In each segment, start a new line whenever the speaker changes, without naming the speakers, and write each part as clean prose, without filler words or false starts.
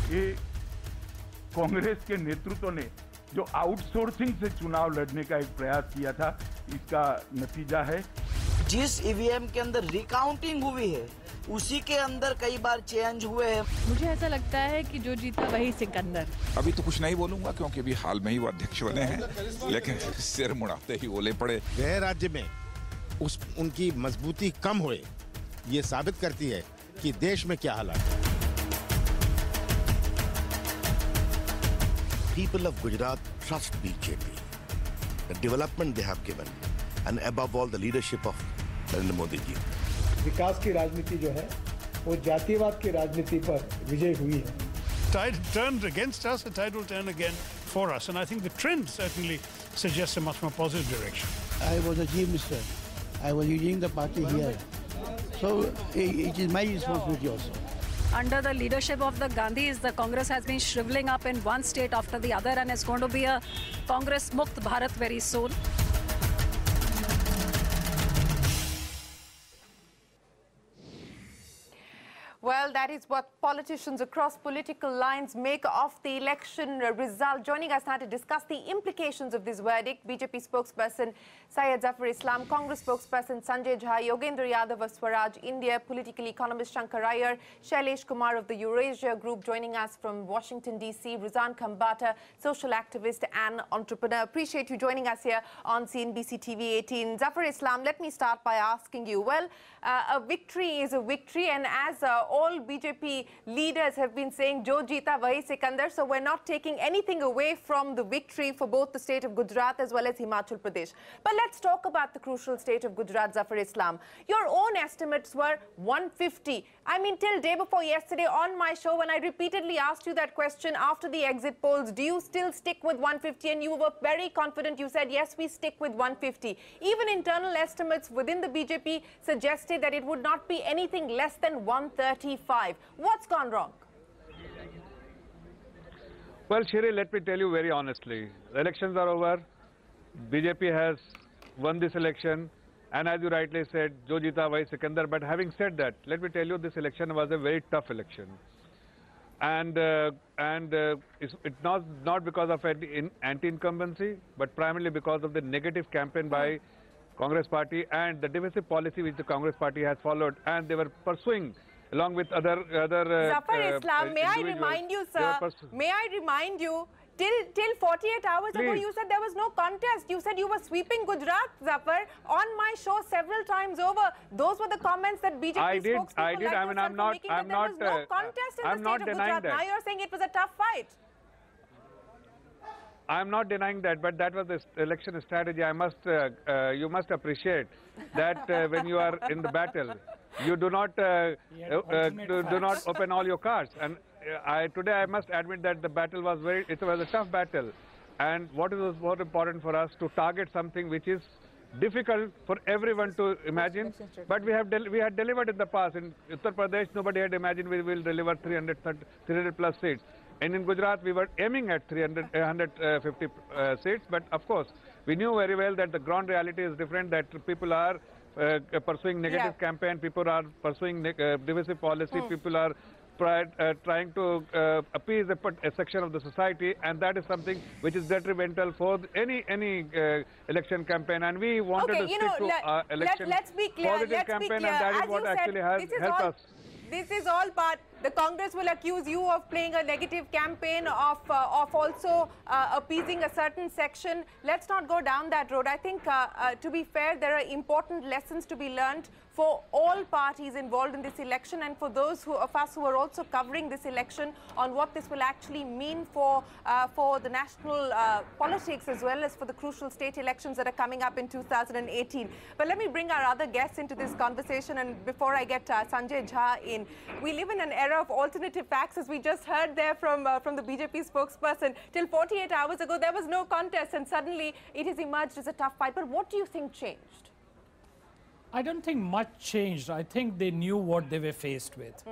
ये कांग्रेस के नेतृत्व ने जो आउटसोर्सिंग से चुनाव लड़ने का एक प्रयास किया था, इसका नतीजा है।
जिस ईवीएम के अंदर रिकाउंटिंग हुई है उसी के अंदर कई बार चेंज हुए हैं।
मुझे ऐसा लगता है कि जो जीता वही सिकंदर।
अभी तो कुछ नहीं बोलूंगा क्योंकि अभी हाल में ही वो अध्यक्ष बने हैं, लेकिन सिर मुड़ाते ही ओले पड़े।
गृह राज्य में उनकी मजबूती कम हुए, ये साबित करती है कि देश में क्या हालात है।
People of Gujarat trust BJP, the development they have given, and above all the leadership of Narendra Modi ji.
विकास की राजनीति जो है वो जातिवाद की राजनीति पर विजय हुई है।
Tide turned against us, the tide will turn again for us, and I think the trend certainly suggests a much more positive direction.
I was a chief minister. I was leading the party here, so it is my responsibility also.
Under the leadership of the Gandhis, the Congress has been shriveling up in one state after the other, and it's going to be a Congress Mukt Bharat very soon.
Well, that is what politicians across political lines make of the election result. Joining us now to discuss the implications of this verdict, BJP spokesperson Syed Zafar Islam, Congress spokesperson Sanjay Jha, Yogendra Yadav of Swaraj India, political economist Shankar Iyer, Shailesh Kumar of the Eurasia Group, joining us from Washington, D.C., Ruzan Khambata, social activist and entrepreneur. Appreciate you joining us here on CNBC TV18. Zafar Islam, let me start by asking you, well, a victory is a victory, and as all BJP leaders have been saying, Jo Jeeta Wahi Sikandar, so we're not taking anything away from the victory for both the state of Gujarat as well as Himachal Pradesh. But let's talk about the crucial state of Gujarat, Zafar Islam. Your own estimates were 150. I mean, till day before yesterday on my show, when I repeatedly asked you that question after the exit polls, do you still stick with 150? And you were very confident. You said, yes, we stick with 150. Even internal estimates within the BJP suggested that it would not be anything less than 135. What's gone wrong?
Well, Shereen, let me tell you very honestly. The elections are over. BJP has won this election. And as you rightly said, Jo Jeeta Wahi Sikandar. But having said that, let me tell you, this election was a very tough election. And it's not because of anti-incumbency, but primarily because of the negative campaign by Congress party and the divisive policy which the Congress party has followed, and they were pursuing along with other
Zafar Islam, may I remind you, sir, may I remind you, till 48 hours ago you said there was no contest. You said you were sweeping Gujarat, Zafar, on my show several times over. Those were the comments that BJP spokespeople like yourself were making, that there was no contest in the state of Gujarat. Now you're saying it was a tough fight.
I'm not denying that, but that was the election strategy. I must, you must appreciate that when you are in the battle, you do not do not open all your cards. And today I must admit that the battle was it was a tough battle. And what was more important for us to target something which is difficult for everyone to imagine, but we had delivered in the past. In Uttar Pradesh, nobody had imagined we will deliver 300 plus seats. And in Gujarat, we were aiming at 150 seats. But of course, we knew very well that the ground reality is different, that people are pursuing negative campaign, people are pursuing divisive policy, people are trying to appease a section of the society, and that is something which is detrimental for any election campaign. And we wanted to stick to election positive campaign, and that is what actually has helped us.
This is all part. The Congress will accuse you of playing a negative campaign, of also appeasing a certain section. Let's not go down that road. I think, to be fair, there are important lessons to be learned for all parties involved in this election, and for those of us who are also covering this election, on what this will actually mean for the national politics as well as for the crucial state elections that are coming up in 2018. But let me bring our other guests into this conversation, and before I get Sanjay Jha in, we live in an era of alternative facts, as we just heard there from the BJP spokesperson. Till 48 hours ago, there was no contest, and suddenly it has emerged as a tough fight. But what do you think changed?
I don't think much changed. I think they knew what they were faced with.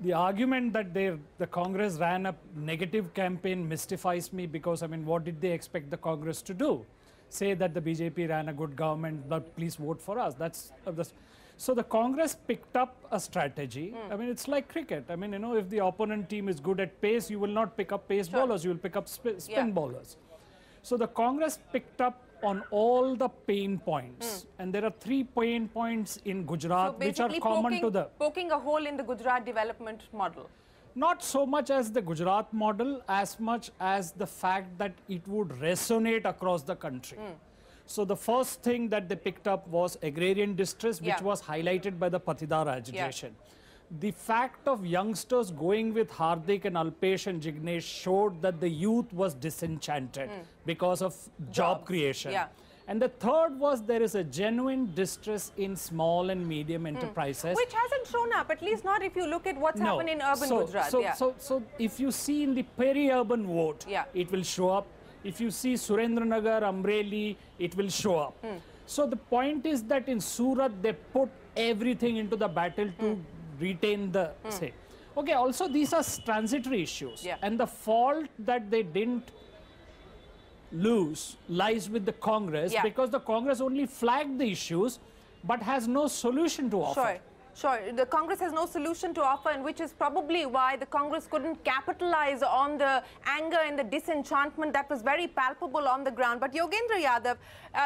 The argument that the Congress ran a negative campaign mystifies me, because, I mean, what did they expect the Congress to do? say that the BJP ran a good government, but please vote for us. So the Congress picked up a strategy. I mean, it's like cricket. I mean, you know, if the opponent team is good at pace, you will not pick up pace bowlers, you will pick up spin bowlers. So the Congress picked up on all the pain points. And there are 3 pain points in Gujarat which are common to the...
poking a hole in the Gujarat development model.
Not so much as the Gujarat model, as much as the fact that it would resonate across the country. So the first thing that they picked up was agrarian distress, which was highlighted by the Patidar agitation. The fact of youngsters going with Hardik and Alpesh and Jignesh showed that the youth was disenchanted because of job creation. And the third was there is a genuine distress in small and medium enterprises.
Which hasn't shown up, at least not if you look at what's happened in urban Gujarat.
So if you see in the peri-urban vote, it will show up. If you see Surendranagar, Amreli, it will show up. So the point is that in Surat, they put everything into the battle to retain the say. Okay, also these are transitory issues. And the fault that they didn't lose lies with the Congress because the Congress only flagged the issues but has no solution to offer.
Sure, the Congress has no solution to offer, and which is probably why the Congress couldn't capitalize on the anger and the disenchantment that was very palpable on the ground. But Yogendra Yadav,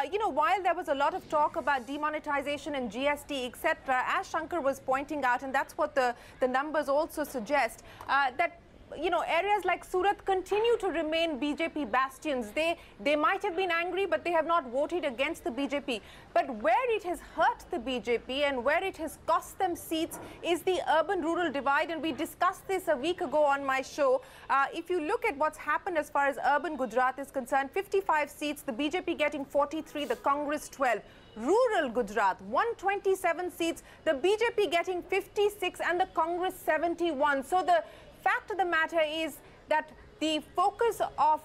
you know, while there was a lot of talk about demonetization and GST, etc., as Shankar was pointing out, and that's what the numbers also suggest, that you know, areas like Surat continue to remain BJP bastions. They might have been angry, but they have not voted against the BJP. But where it has hurt the BJP and where it has cost them seats is the urban-rural divide. And we discussed this a week ago on my show. If you look at what's happened as far as urban Gujarat is concerned, 55 seats, the BJP getting 43, the Congress 12. Rural Gujarat, 127 seats, the BJP getting 56 and the Congress 71. So the fact of the matter is that the focus of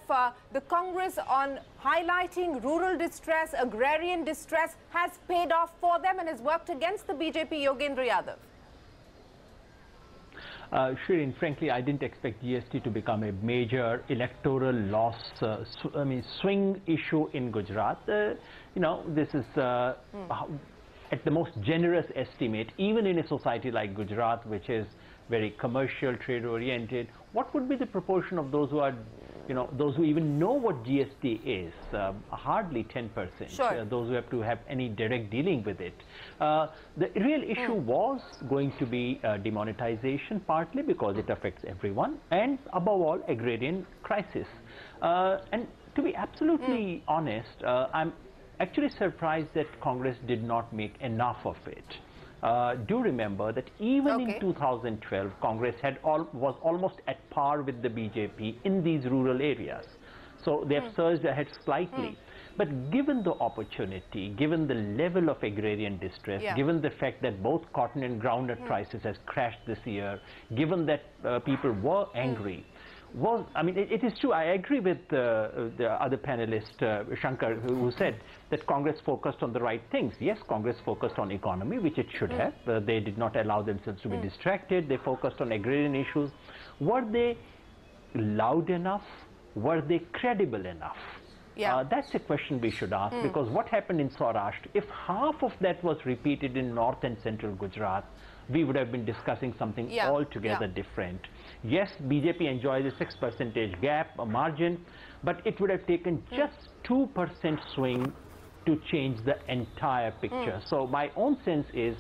the Congress on highlighting rural distress, agrarian distress has paid off for them and has worked against the BJP. Yogendra Yadav.
Shereen, frankly, I didn't expect GST to become a major electoral loss, swing issue in Gujarat. You know, this is at the most generous estimate, even in a society like Gujarat, which is very commercial, trade-oriented. What would be the proportion of those who are, you know, those who even know what GST is? Hardly 10%.
Sure.
Those who have to have any direct dealing with it. The real issue was going to be demonetization, partly because it affects everyone, and above all, agrarian crisis. And to be absolutely honest, I'm actually surprised that Congress did not make enough of it. Do remember that even in 2012, Congress was almost at par with the BJP in these rural areas. So they have surged ahead slightly. But given the opportunity, given the level of agrarian distress, given the fact that both cotton and groundnut prices has crashed this year, given that people were angry, it is true. I agree with the other panelist, Shankar, who said that Congress focused on the right things. Yes, Congress focused on economy, which it should have. They did not allow themselves to be distracted. They focused on agrarian issues. Were they loud enough? Were they credible enough? That's a question we should ask, because what happened in Saurashtra, if half of that was repeated in north and central Gujarat, we would have been discussing something altogether different. Yes, BJP enjoys a 6% gap, a margin, but it would have taken just 2% swing to change the entire picture. So my own sense is,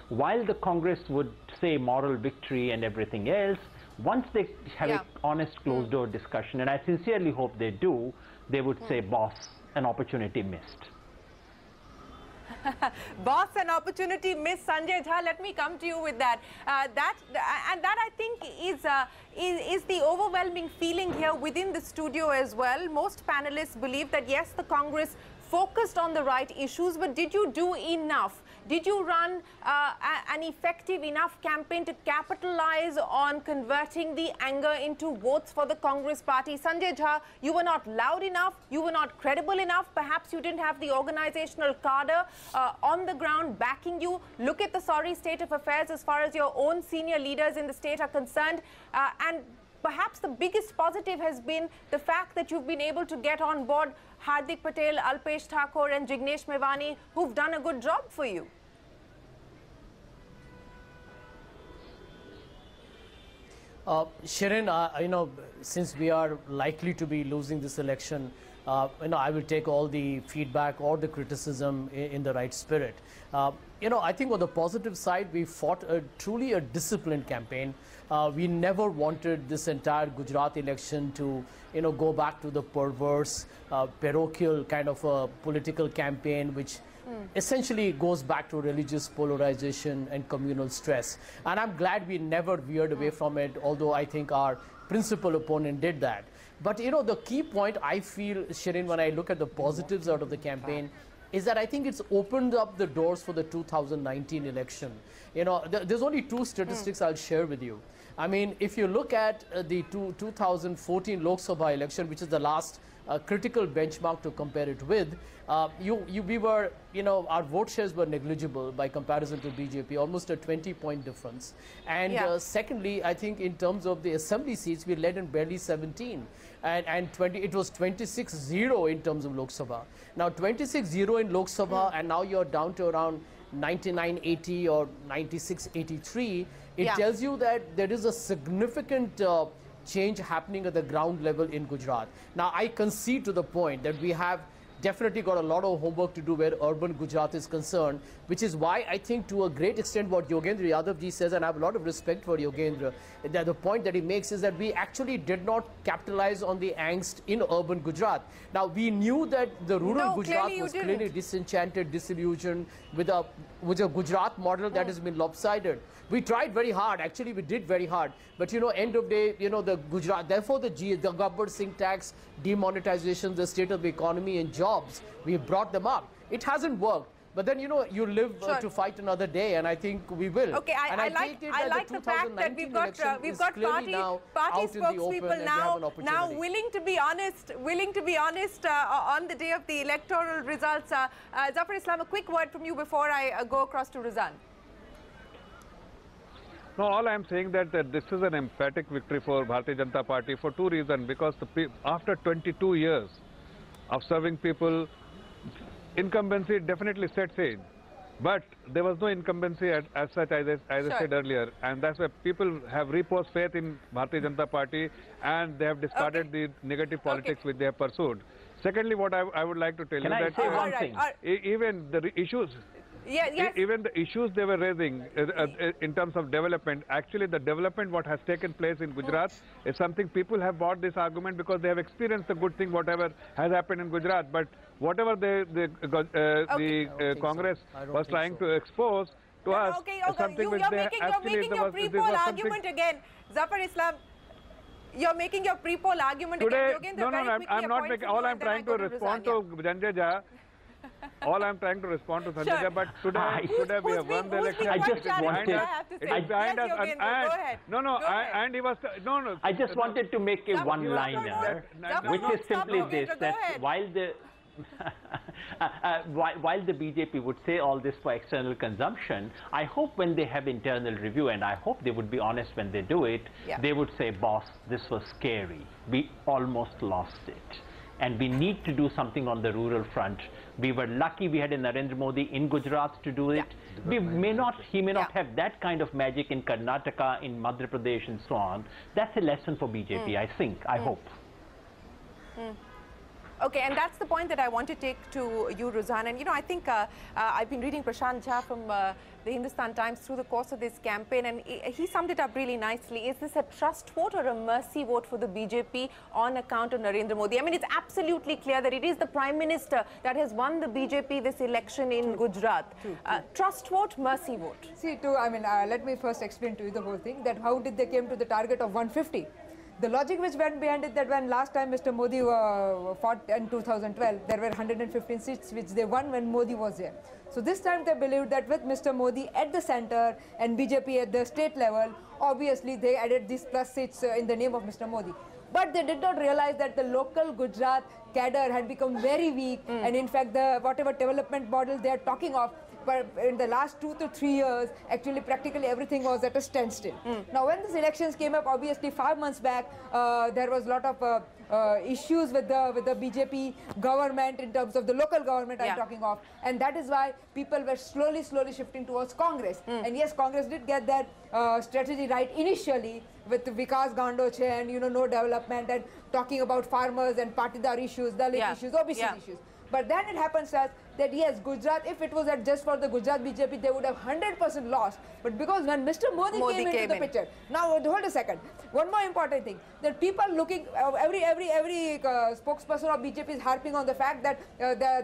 while the Congress would say moral victory and everything else, once they have an honest closed-door discussion, and I sincerely hope they do, they would say, boss, an opportunity missed.
Boss, an opportunity missed. Sanjay Jha, let me come to you with that. That I think is the overwhelming feeling here within the studio as well. Most panelists believe that yes, the Congress focused on the right issues, but did you do enough? Did you run an effective enough campaign to capitalize on converting the anger into votes for the Congress party? Sanjay Jha, you were not loud enough, you were not credible enough, perhaps you didn't have the organizational cadre on the ground backing you. Look at the sorry state of affairs as far as your own senior leaders in the state are concerned. And perhaps the biggest positive has been the fact that you've been able to get on board Hardik Patel, Alpesh Thakur and Jignesh Mevani, who've done a good job for you.
Shereen, since we are likely to be losing this election, I will take all the feedback or the criticism in the right spirit. I think on the positive side, we fought truly a disciplined campaign. We never wanted this entire Gujarat election to, go back to the perverse, parochial kind of a political campaign, which essentially goes back to religious polarization and communal stress. And I'm glad we never veered away from it, although I think our principal opponent did that. But, the key point I feel, Shereen, when I look at the positives out of the campaign, is that I think it's opened up the doors for the 2019 election. There's only two statistics I'll share with you. I mean, if you look at the 2014 Lok Sabha election, which is the last critical benchmark to compare it with, we were, our vote shares were negligible by comparison to BJP, almost a 20-point difference. And secondly, I think in terms of the assembly seats, we led in barely 17. And it was 26-0 in terms of Lok Sabha. Now 26-0 in Lok Sabha, and now you're down to around 99-80 or 96-83. It tells you that there is a significant change happening at the ground level in Gujarat. Now, I concede to the point that we have definitely got a lot of homework to do where urban Gujarat is concerned, which is why I think to a great extent what Yogendra Yadavji says, and I have a lot of respect for Yogendra, that the point that he makes is that we actually did not capitalize on the angst in urban Gujarat. Now, we knew that the rural Gujarat was clearly disenchanted, disillusioned with a Gujarat model that has been lopsided. We tried very hard, actually we did very hard, but end of day, the Gujarat, therefore the Gabbar Singh tax, demonetization, the state of the economy and jobs, we brought them up. It hasn't worked. But then, you live to fight another day, and I think we will.
Okay, I like the fact that we've got party spokespeople now willing to be honest on the day of the electoral results. Zafar Islam, a quick word from you before I go across to Rizan.
No, all I am saying that this is an emphatic victory for Bharatiya Janata Party for two reasons. Because after 22 years of serving people, incumbency definitely sets in. But there was no incumbency as such, as I said earlier. And that's why people have reposed faith in Bharatiya Janata Party, and they have discarded the negative politics which they have pursued. Secondly, what I would like to tell you that even the issues... Even the issues they were raising in terms of development, actually the development what has taken place in Gujarat is something people have bought this argument because they have experienced the good thing whatever has happened in Gujarat. But whatever the Congress was trying to expose to us is something which they actually...
You're making your pre-poll argument again. Zafar Islam, you're making your pre-poll argument
today,
again.
No, I'm not making... All I'm trying to respond to Jandeja. All I'm trying to respond to Sanjay, but today we have won the election.
I just wanted.
And he was
I just wanted to make a one-liner, which is simply this: that while the BJP would say all this for external consumption, I hope when they have internal review, and I hope they would be honest when they do it, they would say, boss, this was scary. We almost lost it. And we need to do something on the rural front. We were lucky we had a Narendra Modi in Gujarat to do it. He may not have that kind of magic in Karnataka, in Madhya Pradesh and so on. That's a lesson for BJP, I think, I hope.
Okay, and that's the point that I want to take to you, Ruzan. And, I think I've been reading Prashant Jha from the Hindustan Times through the course of this campaign, and he summed it up really nicely. Is this a trust vote or a mercy vote for the BJP on account of Narendra Modi? I mean, it's absolutely clear that it is the Prime Minister that has won the BJP this election in Gujarat. Trust vote, mercy vote.
See, let me first explain to you the whole thing, that how did they came to the target of 150. The logic which went behind it, that when last time Mr. Modi fought in 2012, there were 115 seats which they won when Modi was there. So this time they believed that with Mr. Modi at the center and BJP at the state level, obviously they added these plus seats in the name of Mr. Modi. But they did not realize that the local Gujarat cadre had become very weak, and in fact, whatever development model they are talking of, but in the last 2 to 3 years, actually practically everything was at a standstill. Now, when these elections came up, obviously 5 months back, there was a lot of issues with the BJP government in terms of the local government I'm talking of, and that is why people were slowly shifting towards Congress. And yes, Congress did get that strategy right initially with Vikas Gandoche and no development and talking about farmers and Patidar issues, Dalit issues, OBC issues. But then it happens that yes, Gujarat, if it was just for the Gujarat BJP, they would have 100% lost. But because when Mr. Modi came into the picture, now hold a second. One more important thing, that people looking, every spokesperson of BJP is harping on the fact that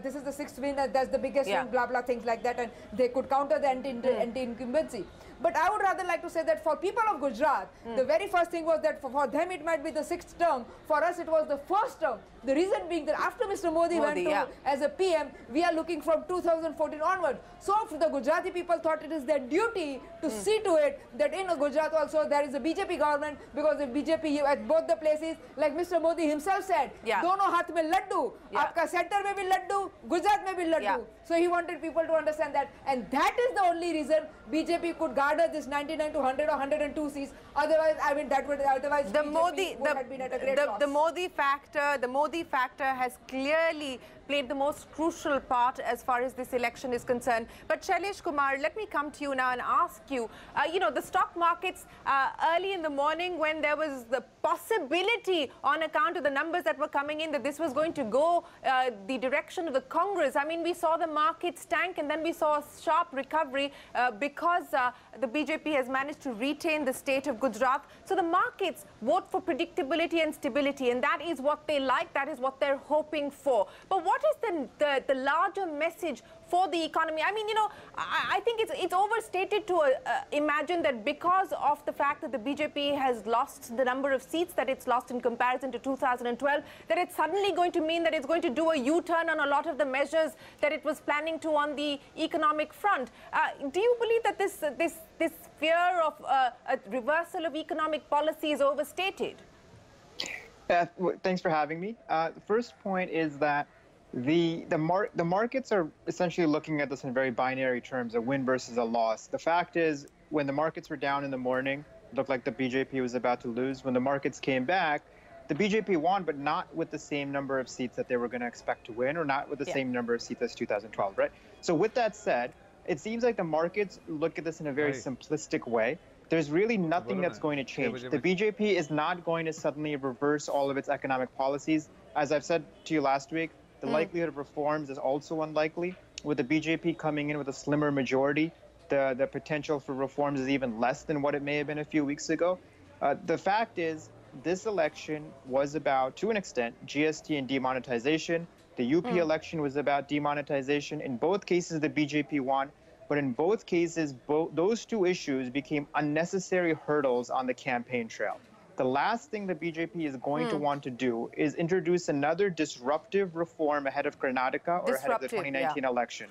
this is the 6th win, that's the biggest win, blah blah things like that, and they could counter the anti-incumbency. But I would rather like to say that for people of Gujarat, the very first thing was that for them it might be the 6th term. For us it was the 1st term. The reason being that after Mr. Modi went to as a PM, we are looking from 2014 onward. So the Gujarati people thought it is their duty to see to it that in Gujarat also there is a BJP government, because if BJP at both the places, like Mr. Modi himself said, dono haath mein laddu, aapka center mein bhi laddu, Gujarat mein bhi laddu. So he wanted people to understand that, and that is the only reason BJP could garner this 99 to 100 or 102 seats. Otherwise, I mean, that would otherwise
the
BJP would have been at a great loss.
The Modi factor has clearly played the most crucial part as far as this election is concerned. But Shailesh Kumar, let me come to you now and ask you, the stock markets early in the morning, when there was the possibility on account of the numbers that were coming in that this was going to go the direction of the Congress. I mean, we saw the markets tank, and then we saw a sharp recovery because the BJP has managed to retain the state of Gujarat. So the markets vote for predictability and stability, and that is what they like, that is what they're hoping for. But what is the larger message for the economy? I mean, I think it's overstated to imagine that because of the fact that the BJP has lost the number of seats that it's lost in comparison to 2012, that it's suddenly going to mean that it's going to do a U-turn on a lot of the measures that it was planning to on the economic front. Do you believe that this fear of a reversal of economic policy is overstated?
Thanks for having me. The first point is that the markets are essentially looking at this in very binary terms, a win versus a loss. The fact is, when the markets were down in the morning, it looked like the BJP was about to lose. When the markets came back, the BJP won, but not with the same number of seats that they were going to expect to win, or not with the same number of seats as 2012, right? So with that said, it seems like the markets look at this in a very simplistic way. There's really nothing that's going to change. The BJP is not going to suddenly reverse all of its economic policies. As I've said to you last week, the likelihood of reforms is also unlikely. With the BJP coming in with a slimmer majority, the potential for reforms is even less than what it may have been a few weeks ago. The fact is, this election was about, to an extent, GST and demonetization. The UP election was about demonetization. In both cases, the BJP won. But in both cases, those two issues became unnecessary hurdles on the campaign trail. The last thing the BJP is going to want to do is introduce another disruptive reform ahead of Karnataka or ahead of the 2019 election.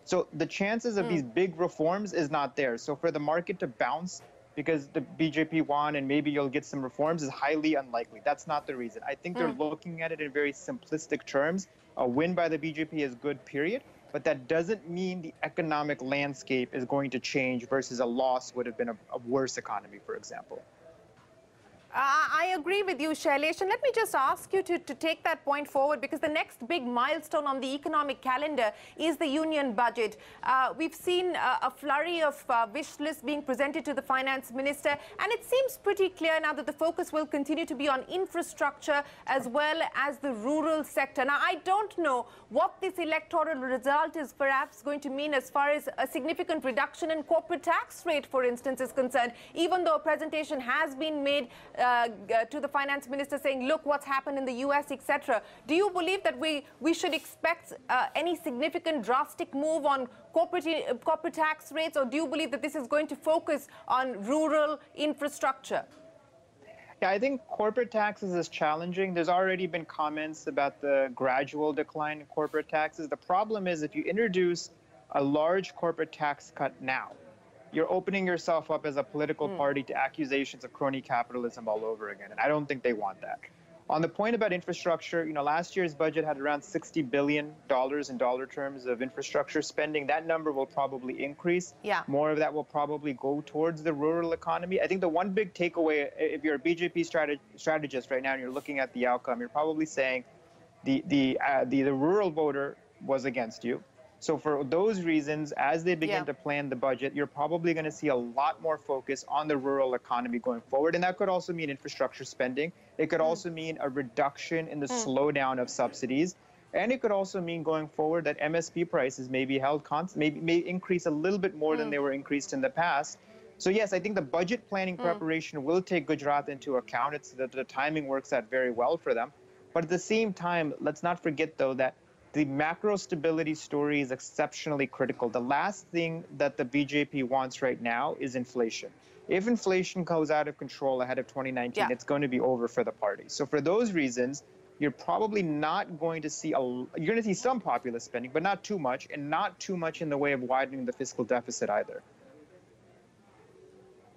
So the chances of these big reforms is not there. So for the market to bounce because the BJP won and maybe you'll get some reforms is highly unlikely. That's not the reason. I think they're looking at it in very simplistic terms. A win by the BJP is good, period. But that doesn't mean the economic landscape is going to change versus a loss would have been a worse economy, for example.
I agree with you, Shailesh, and let me just ask you to take that point forward, because the next big milestone on the economic calendar is the union budget. We've seen a flurry of wish lists being presented to the finance minister, and it seems pretty clear now that the focus will continue to be on infrastructure as well as the rural sector. Now, I don't know what this electoral result is perhaps going to mean as far as a significant reduction in corporate tax rate, for instance, is concerned, even though a presentation has been made to the finance minister saying, look what's happened in the US, etc. Do you believe that we should expect any significant drastic move on corporate tax rates, or do you believe that this is going to focus on rural infrastructure?
Yeah, I think corporate taxes is challenging. There's already been comments about the gradual decline in corporate taxes. The problem is if you introduce a large corporate tax cut now, you're opening yourself up as a political party to accusations of crony capitalism all over again. And I don't think they want that. On the point about infrastructure, last year's budget had around $60 billion in dollar terms of infrastructure spending. That number will probably increase.
Yeah.
More of that will probably go towards the rural economy. I think the one big takeaway, if you're a BJP strategist right now and you're looking at the outcome, you're probably saying the rural voter was against you. So for those reasons, as they begin to plan the budget, you're probably going to see a lot more focus on the rural economy going forward. And that could also mean infrastructure spending. It could also mean a reduction in the slowdown of subsidies. And it could also mean going forward that MSP prices may be held constant, may increase a little bit more than they were increased in the past. So yes, I think the budget planning preparation will take Gujarat into account. It's that the timing works out very well for them. But at the same time, let's not forget, though, that the macro stability story is exceptionally critical. The last thing that the BJP wants right now is inflation. If inflation goes out of control ahead of 2019, it's going to be over for the party. So for those reasons, you're probably not going to see you're going to see some populist spending, but not too much, and not too much in the way of widening the fiscal deficit either.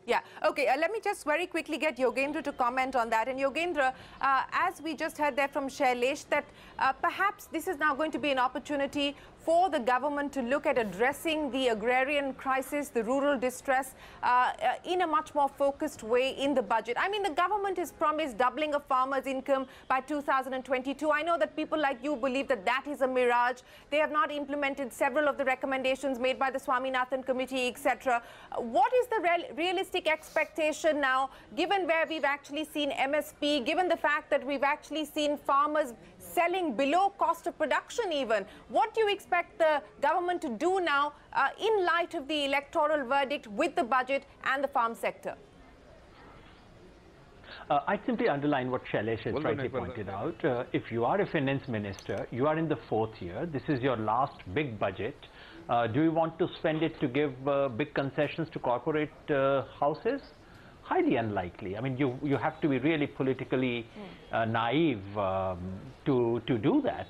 Yeah, okay, let me just very quickly get Yogendra to comment on that. And Yogendra, as we just heard there from Shailesh, that perhaps this is now going to be an opportunity for the government to look at addressing the agrarian crisis, the rural distress, in a much more focused way in the budget. I mean, the government has promised doubling of farmers' income by 2022. I know that people like you believe that that is a mirage. They have not implemented several of the recommendations made by the Swaminathan Committee, etc. What is the realistic expectation now, given where we've actually seen MSP, given the fact that we've actually seen farmers selling below cost of production even? What do you expect the government to do now in light of the electoral verdict with the budget and the farm sector?
I'd simply underline what Shailesh has rightly pointed out. If you are a finance minister, you are in the 4th year, this is your last big budget. Do you want to spend it to give big concessions to corporate houses? Highly unlikely. I mean, you have to be really politically naive to do that.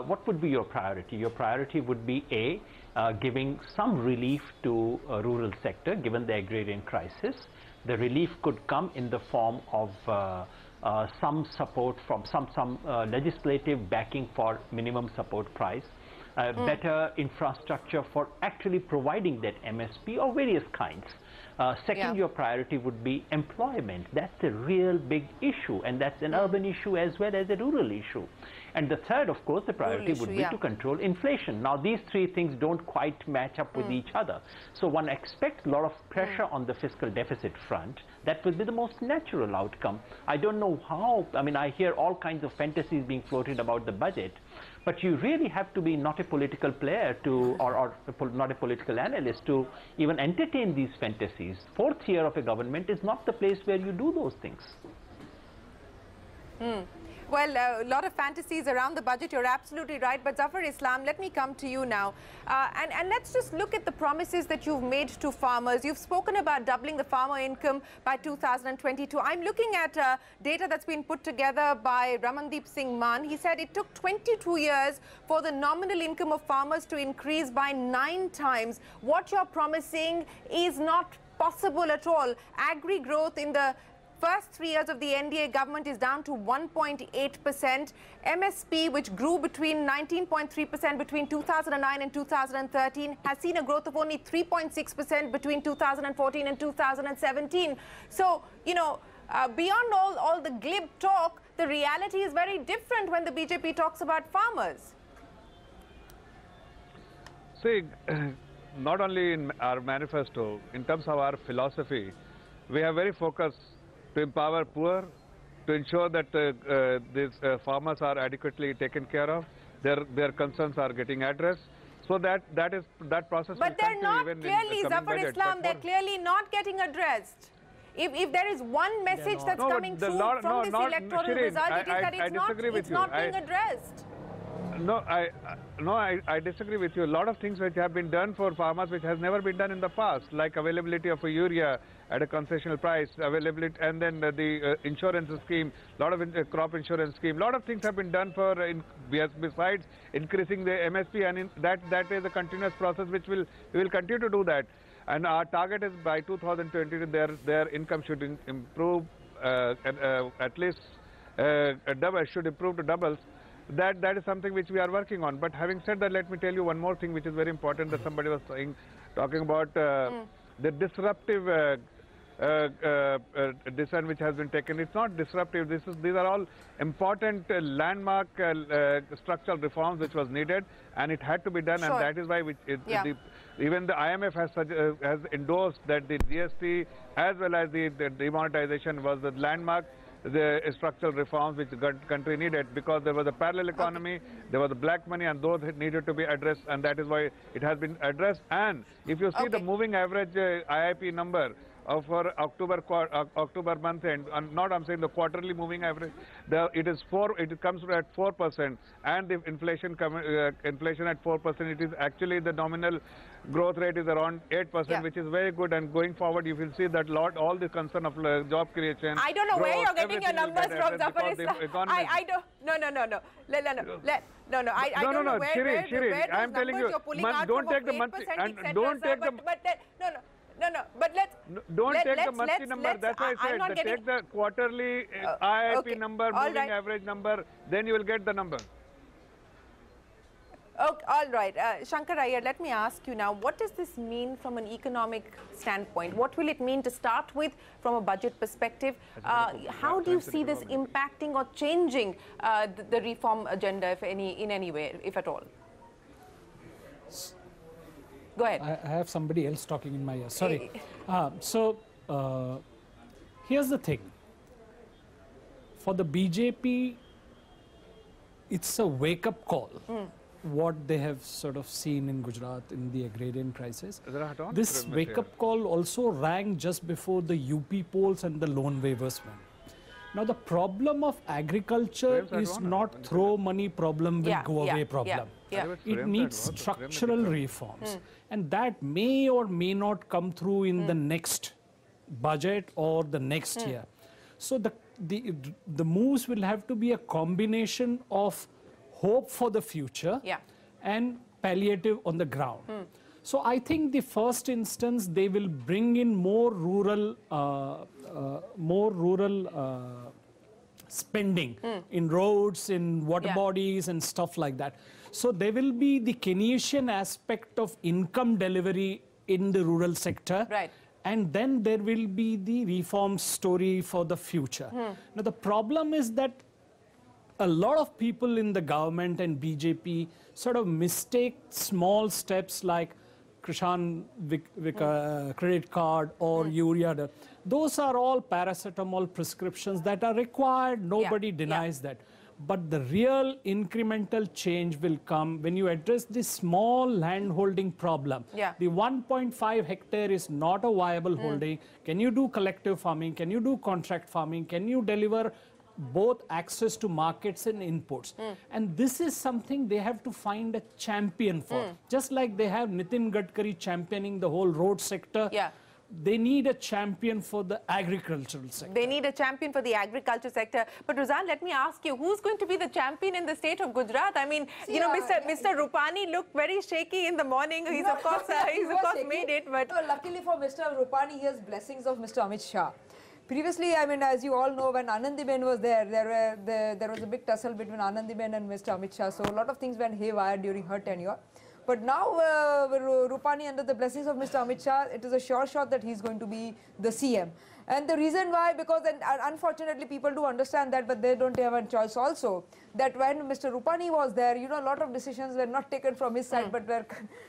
What would be your priority? Your priority would be A, giving some relief to rural sector given the agrarian crisis. The relief could come in the form of some support from some legislative backing for minimum support price. Better infrastructure for actually providing that MSP of various kinds. Second, your priority would be employment. That's a real big issue, and that's an urban issue as well as a rural issue. And the third, of course, the priority would be to control inflation. Now, these three things don't quite match up with each other. So one expects a lot of pressure on the fiscal deficit front. That would be the most natural outcome. I don't know how, I mean, I hear all kinds of fantasies being floated about the budget. But you really have to be not a political player to, or not a political analyst to even entertain these fantasies. 4th year of a government is not the place where you do those things.
Well, a lot of fantasies around the budget, you're absolutely right. But Zafar Islam, let me come to you now. And let's just look at the promises that you've made to farmers. You've spoken about doubling the farmer income by 2022. I'm looking at data that's been put together by Ramandeep Singh Mann. He said it took 22 years for the nominal income of farmers to increase by 9 times. What you're promising is not possible at all. Agri growth in the first 3 years of the NDA government is down to 1.8%. MSP, which grew between 19.3% between 2009 and 2013, has seen a growth of only 3.6% between 2014 and 2017. So, you know, beyond all the glib talk, the reality is very different when the BJP talks about farmers.
See, not only in our manifesto, in terms of our philosophy, we are very focused to empower poor, to ensure that these farmers are adequately taken care of, their concerns are getting addressed, so that process.
But they're not clearly, Zafar Islam, they're clearly not getting addressed. If there is one message that's coming through from this electoral result, it is that it's not being addressed.
No, I disagree with you. A lot of things which have been done for farmers which has never been done in the past, like availability of a urea at a concessional price, availability, and then the insurance scheme, lot of crop insurance scheme. Lot of things have been done for besides increasing the MSP, and that is a continuous process which we will continue to do that. And our target is by 2020 their income should improve at least should improve to doubles. That is something which we are working on. But having said that, let me tell you one more thing which is very important that somebody was talking about the disruptive decision which has been taken. It's not disruptive. These are all important landmark structural reforms which was needed, and it had to be done. Sure. And that is why even the IMF has endorsed that the GST as well as the demonetization was the landmark, the structural reforms which the country needed, because there was a parallel economy, there was the black money, and those needed to be addressed, and that is why it has been addressed. And if you see the moving average IIP number for October month end, I'm saying the quarterly moving average, it comes at 4%, and the inflation at 4%, it is actually the nominal growth rate is around 8%, which is very good. And going forward, you will see that all the concern of job creation.
I don't know where you're getting your numbers from, Zafar Islam. I don't. No. No. I don't know where
Shereen, I'm telling you, don't take the monthly, and don't take the.
No, but
don't take the monthly number. That's why I said take the quarterly IIP number, moving average number, then you will get the number.
Okay, all right. Shankar Iyer, let me ask you now, what does this mean from an economic standpoint? What will it mean to start with from a budget perspective? How do you see this impacting or changing the reform agenda, in any way, if at all? Go ahead.
I have somebody else talking in my ear. Sorry. Here's the thing. For the BJP, it's a wake-up call. What they have sort of seen in Gujarat in the agrarian crisis. This wake-up call also rang just before the UP polls and the loan waivers went. Now the problem of agriculture is not throw money problem will go away problem. It needs structural reforms, and that may or may not come through in the next budget or the next year. So the moves will have to be a combination of hope for the future and palliative on the ground. So I think the first instance they will bring in more rural spending in roads, in water bodies and stuff like that. So there will be the Keynesian aspect of income delivery in the rural sector.
Right.
And then there will be the reform story for the future. Now the problem is that a lot of people in the government and BJP sort of mistake small steps like Krishan credit card or urea. Those are all paracetamol prescriptions that are required. Nobody denies that. But the real incremental change will come when you address the small land holding problem. The 1.5 hectare is not a viable holding. Can you do collective farming? Can you do contract farming? Can you deliver both access to markets and inputs? And this is something they have to find a champion for. Just like they have Nitin Gadkari championing the whole road sector. They need a champion for the agricultural sector.
They need a champion for the agriculture sector. But Ruzan, let me ask you, who's going to be the champion in the state of Gujarat? I mean, you know, Mr. Rupani looked very shaky in the morning. He's of course made it. But
no, luckily for Mr. Rupani, he has blessings of Mr. Amit Shah. Previously, I mean, as you all know, when Anandiben was there was a big tussle between Anandiben and Mr. Amit Shah. So a lot of things went haywire during her tenure. But now, Rupani, under the blessings of Mr. Amit Shah, it is a sure shot that he's going to be the CM. And the reason why, because unfortunately people do understand that, but they don't have a choice also, that when Mr. Rupani was there, you know, a lot of decisions were not taken from his side, but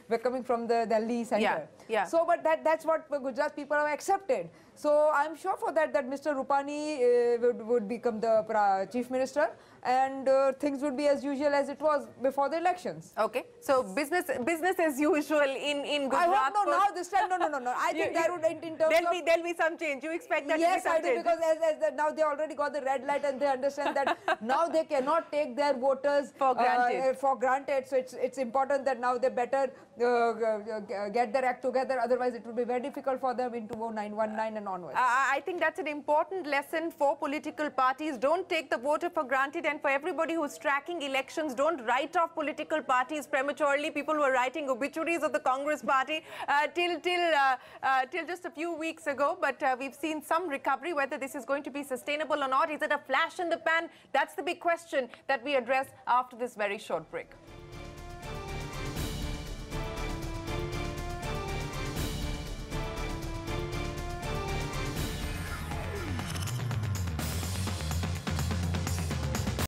were coming from the Delhi center. So, but that's what Gujarat people have accepted. So, I'm sure for that Mr. Rupani would become the Chief Minister, and things would be as usual as it was before the elections.
Okay, so business as usual in Gujarat.
I hope now this time, no. I think there would, in terms
there'll be some change. You expect that?
Yes, I do, because as now they already got the red light and they understand that now they cannot take their voters for granted. So it's important that now they better get their act together. Otherwise, it will be very difficult for them in 2019 and onwards.
I think that's an important lesson for political parties. Don't take the voter for granted, and for everybody who's tracking elections, don't write off political parties prematurely. People were writing obituaries of the Congress party till just a few weeks ago, but we've seen seen some recovery. Whether this is going to be sustainable or not, is it a flash in the pan? That's the big question that we address after this very short break.